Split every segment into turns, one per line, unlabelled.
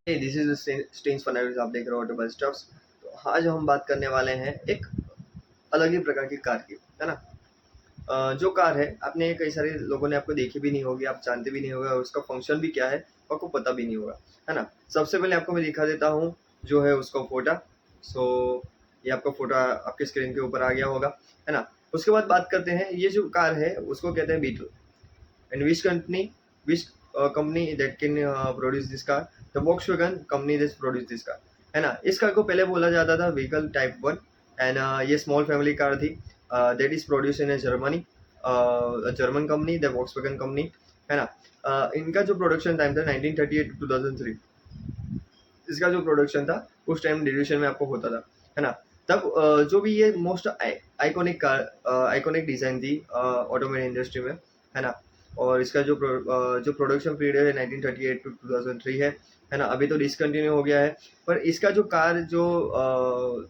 This is stains fun, आप देख रहे हो ऑटोमोबाइल स्टफ्स। तो आज हम बात करने वाले हैं एक अलग ही प्रकार की कार की, है ना। जो कार है, आपने कई सारे लोगों ने आपको देखी भी नहीं होगी, आप जानते भी नहीं होगा, और उसका फंक्शन भी क्या है आपको पता भी नहीं होगा, है ना। सबसे पहले आपको मैं दिखा देता हूँ जो है उसका फोटो। सो ये आपका फोटो आपके स्क्रीन के ऊपर आ गया होगा, है ना। उसके बाद बात करते हैं, ये जो कार है उसको कहते हैं beetle. And which company that can produce this car? The Volkswagen company that produce this car, है ना। इस कार को पहले बोला जाता था व्हीकल टाइप 1, एंड ये स्मॉल फैमिली कार थी, that is produce in Germany, German company the Volkswagen company, है ना। इनका जो प्रोडक्शन टाइम था 1938 to 2003, इसका जो प्रोडक्शन था उस टाइम डिवीजन में आपको होता था, है ना। तब जो भी ये most iconic car, iconic design थी ऑटोमोबाइल इंडस्ट्री में, है ना। और इसका जो प्रोडक्शन पीरियड है 1938 to 2003 है ना। अभी तो डिसकंटिन्यू हो गया है, पर इसका जो कार जो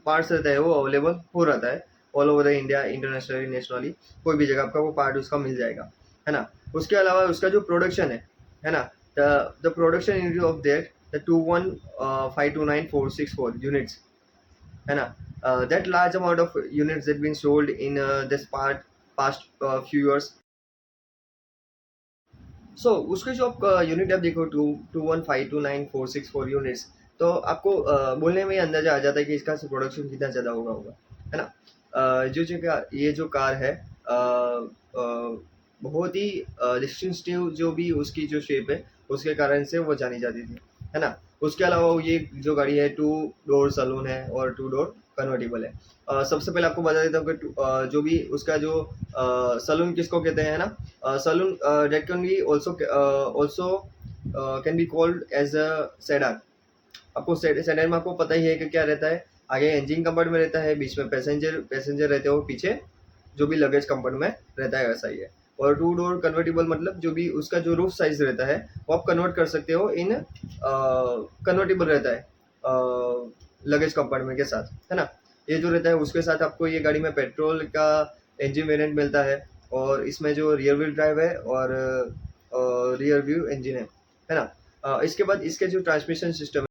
पार्ट्स रहता है वो अवेलेबल हो रहता है all over the India, internationally, nationally, कोई भी जगह आपका वो पार्ट उसका मिल जाएगा, है ना। उसके अलावा उसका जो प्रोडक्शन है ना, the production unit of that the 21529,464 units, है ना। That large amount of units that been sold in this past few years. So उसके जो आप यूनिट आप देखो 21529,464 यूनिट्स, तो आपको बोलने में ही अंदाजा आ जाता है कि इसका प्रोडक्शन कितना ज़्यादा होगा, है ना। ये जो कार है बहुत ही डिस्टिंक्टिव, जो भी उसकी जो शेप है उसके कारण से वो जानी जाती थी, है ना। उसके अलावा ये जो गाड़ी है 2 डोर सलून है और 2 डोर कन्वर्टिबल है। सबसे पहले आपको बता देता हूँ कि जो भी उसका जो सलून किसको कहते हैं ना, salon that can be also can be called as a sedan। आपको सेडान में आपको पता ही है कि क्या रहता है, आगे इंजन कंपार्टमेंट रहता है, बीच में पैसेंजर रहते हो, पीछे जो भी लगेज कंपार्टमेंट रहता है, वैसा ही है। और 2 डोर कन्वर्टिबल मतलब जो भी उसका जो रूफ साइज रहता है वो आप कन्वर्ट कर सकते हो इन कन्वर्टिबल रहता है लगेज कंपार्टमेंट के साथ, है ना। ये जो रहता है उसके साथ आपको ये गाड़ी में पेट्रोल का इंजन वेरिएंट मिलता है, और इसमें जो रियर व्हील ड्राइव है और रियर व्यू इंजन है ना। इसके बाद इसके जो ट्रांसमिशन सिस्टम,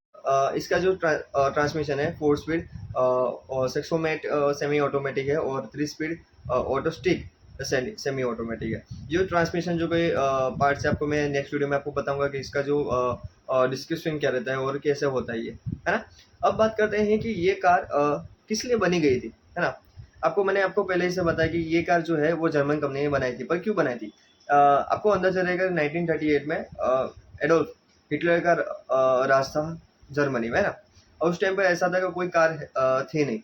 इसका जो ट्रांसमिशन है 4 स्पीड और 6 मैट सेमी ऑटोमेटिक है, और 3 speed auto stick semi automatic है। जो ट्रांसमिशन जो कोई पार्ट्स है आपको मैं नेक्स्ट वीडियो में आपको बताऊंगा कि इसका जो डिस्क्रिप्शन क्या रहता है और कैसे होता है ये, है ना। अब बात करते हैं कि ये कार किस लिए बनी गई थी, है ना। मैंने आपको पहले ही से बताया कि ये कार जो है वो जर्मन कंपनी ने बनाई थी, पर क्यों बनाई थी आपको अंदाजा रहेगा। 1938 में एडोल्फ हिटलर का राज था जर्मनी में, है ना। और उस टाइम पर ऐसा था कि कोई कार थी नहीं,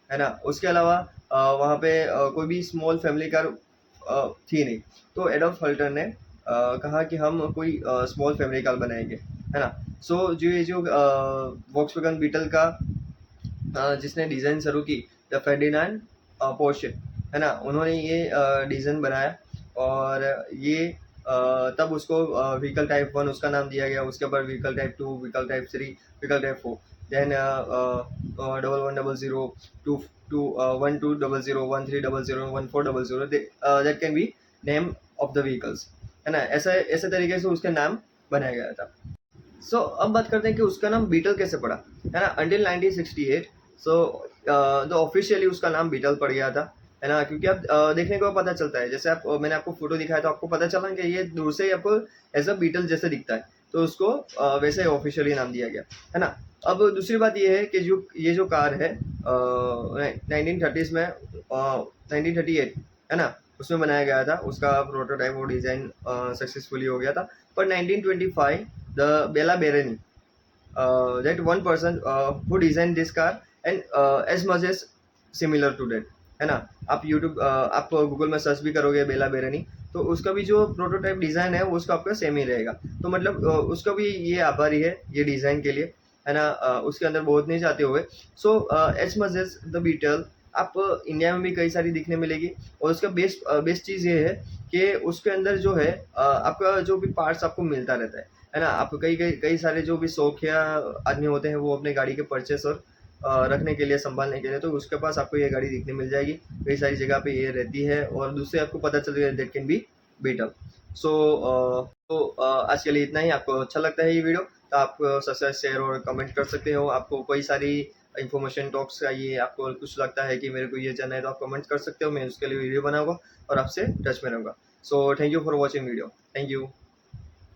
है ना। उसके अलावा वहाँ पे कोई भी स्मॉल फैमिली कार थी नहीं, तो एडोल्फ हिटलर ने कहा कि हम कोई स्मॉल फैमिली कार बनाएंगे, है ना। सो जो वॉक्सवैगन बीटल का जिसने डिज़ाइन शुरू की, द फेर्डिनांड पोर्शे, है ना, उन्होंने ये डिज़ाइन बनाया, और ये तब उसको व्हीकल टाइप 1 उसका नाम दिया गया। उसके बाद vehicle type 2, vehicle type 3, vehicle type 4, then 1100 to 1200, 1300, 1400, that can be name of the vehicles, है ना। ऐसे तरीके से उसका नाम बनाया गया था। सो अब बात करते हैं कि उसका नाम बीटल कैसे पड़ा, है ना। अंटिल 1968 द ऑफिशियली उसका नाम बीटल पड़ गया था, है ना। क्योंकि आप देखने को पता चलता है, जैसे मैंने आपको फोटो दिखाया तो आपको पता चला कि ये दूर से ही आपको एज अ बीटल जैसे दिखता है, तो उसको वैसे ऑफिशियली नाम दिया गया, है ना। अब दूसरी बात ये है कि ये जो कार है 1930s में 1938, है ना, उसमें बनाया गया था। उसका प्रोटोटाइप और डिज़ाइन सक्सेसफुली हो गया था। पर 1925 the Bela Bereni, that one person who designed this car and as much as similar to that, है ना। आप YouTube आप गूगल में सर्च भी करोगे बेला बेरेनी, तो उसका भी जो प्रोटोटाइप डिज़ाइन है वो उसका आपका सेम ही रहेगा। तो मतलब उसका भी ये आभारी है ये डिज़ाइन के लिए, है ना। उसके अंदर बहुत नहीं जाते हुए। So as much as the beetle आप इंडिया में भी कई सारी दिखने मिलेगी, और उसका बेस्ट चीज़ ये है कि उसके अंदर जो है आपका जो भी पार्ट्स आपको मिलता रहता है ना। आप कई सारे जो भी शौकिया आदमी होते हैं वो अपने गाड़ी के परचेस और रखने के लिए, संभालने के लिए, तो उसके पास आपको ये गाड़ी दिखने मिल जाएगी। कई सारी जगह पे ये रहती है, और दूसरे आपको पता चल जाएगा दैट कैन बी बीटल। आज के लिए इतना ही। आपको अच्छा लगता है ये वीडियो तो आप सब्सक्राइब शेयर और कमेंट कर सकते हो। आपको कोई सारी इन्फॉर्मेशन टॉक्स चाहिए, आपको कुछ लगता है कि मेरे को ये जानना है तो आप कमेंट कर सकते हो, मैं उसके लिए वीडियो बनाऊंगा और आपसे टच में रहूँगा। So thank you for watching video. Thank you.